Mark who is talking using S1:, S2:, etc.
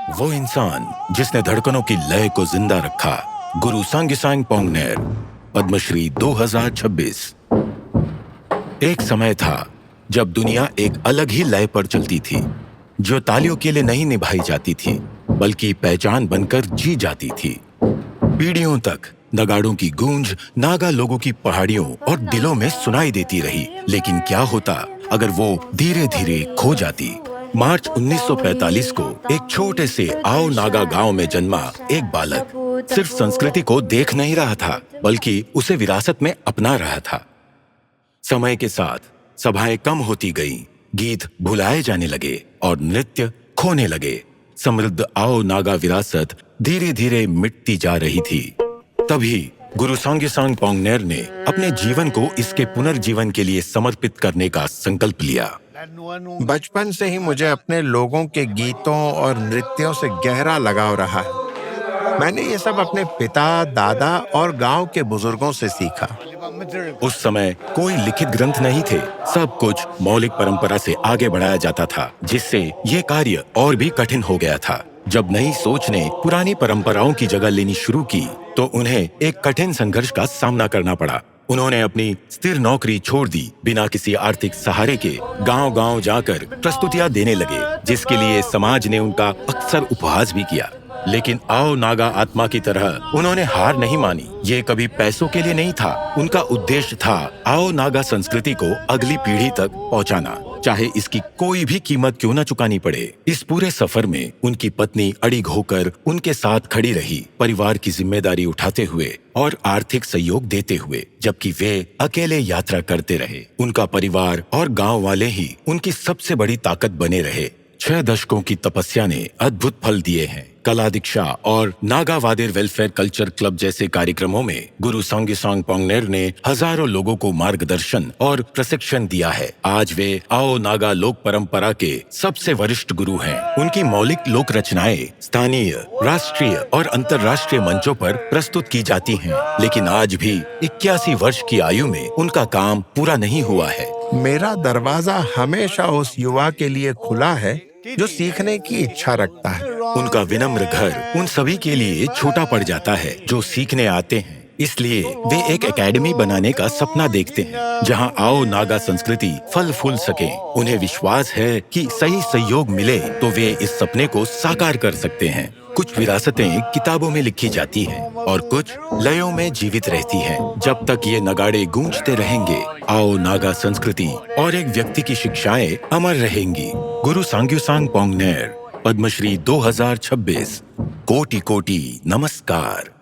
S1: वो इंसान जिसने धड़कनों की लय को जिंदा रखा, गुरु सांग्यसांग पोंगनेर, पद्मश्री 2026। एक समय था जब दुनिया एक अलग ही लय पर चलती थी, जो तालियों के लिए नहीं निभाई जाती थी बल्कि पहचान बनकर जी जाती थी। पीढ़ियों तक नगाड़ों की गूंज नागा लोगों की पहाड़ियों और दिलों में सुनाई देती रही, लेकिन क्या होता अगर वो धीरे धीरे खो जाती। मार्च 1945 को एक छोटे से आओ नागा गांव में जन्मा एक बालक सिर्फ संस्कृति को देख नहीं रहा था बल्कि उसे विरासत में अपना रहा था। समय के साथ सभाएं कम होती गईं, गीत भुलाए जाने लगे और नृत्य खोने लगे। समृद्ध आओ नागा विरासत धीरे धीरे मिटती जा रही थी। तभी गुरु सांग्यसांग पोंगनेर ने अपने जीवन को इसके पुनर्जीवन के लिए समर्पित करने का संकल्प लिया।
S2: बचपन से ही मुझे अपने लोगों के गीतों और नृत्यों से गहरा लगाव रहा है। मैंने ये सब अपने पिता, दादा और गांव के बुजुर्गों से सीखा।
S1: उस समय कोई लिखित ग्रंथ नहीं थे, सब कुछ मौलिक परंपरा से आगे बढ़ाया जाता था, जिससे ये कार्य और भी कठिन हो गया था। जब नई सोच ने पुरानी परंपराओं की जगह लेनी शुरू की, तो उन्हें एक कठिन संघर्ष का सामना करना पड़ा। उन्होंने अपनी स्थिर नौकरी छोड़ दी, बिना किसी आर्थिक सहारे के गांव-गांव जाकर प्रस्तुतियां देने लगे, जिसके लिए समाज ने उनका अक्सर उपहास भी किया। लेकिन आओ नागा आत्मा की तरह उन्होंने हार नहीं मानी। ये कभी पैसों के लिए नहीं था, उनका उद्देश्य था आओ नागा संस्कृति को अगली पीढ़ी तक पहुंचाना, चाहे इसकी कोई भी कीमत क्यों न चुकानी पड़े। इस पूरे सफर में उनकी पत्नी अड़िग होकर उनके साथ खड़ी रही, परिवार की जिम्मेदारी उठाते हुए और आर्थिक सहयोग देते हुए, जबकि वे अकेले यात्रा करते रहे। उनका परिवार और गांव वाले ही उनकी सबसे बड़ी ताकत बने रहे। 6 दशकों की तपस्या ने अद्भुत फल दिए हैं। कला दीक्षा और नागा वादिर वेलफेयर कल्चर क्लब जैसे कार्यक्रमों में गुरु सांग्यसांग पोंगनेर ने हजारों लोगों को मार्गदर्शन और प्रशिक्षण दिया है। आज वे आओ नागा लोक परंपरा के सबसे वरिष्ठ गुरु हैं। उनकी मौलिक लोक रचनाएं स्थानीय, राष्ट्रीय और अंतर्राष्ट्रीय मंचों पर प्रस्तुत की जाती हैं, लेकिन आज भी 81 वर्ष की आयु में उनका काम पूरा नहीं हुआ है।
S2: मेरा दरवाजा हमेशा उस युवा के लिए खुला है जो सीखने की इच्छा रखता है।
S1: उनका विनम्र घर उन सभी के लिए छोटा पड़ जाता है जो सीखने आते हैं। इसलिए वे एक एकेडमी बनाने का सपना देखते हैं, जहां आओ नागा संस्कृति फल फूल सके। उन्हें विश्वास है कि सही सहयोग मिले तो वे इस सपने को साकार कर सकते हैं। कुछ विरासतें किताबों में लिखी जाती हैं और कुछ लयों में जीवित रहती हैं। जब तक ये नगाड़े गूंजते रहेंगे, आओ नागा संस्कृति और एक व्यक्ति की शिक्षाएं अमर रहेंगी। गुरु सांग्यसांग पोंगनेर, पद्मश्री 2026। कोटि कोटि नमस्कार।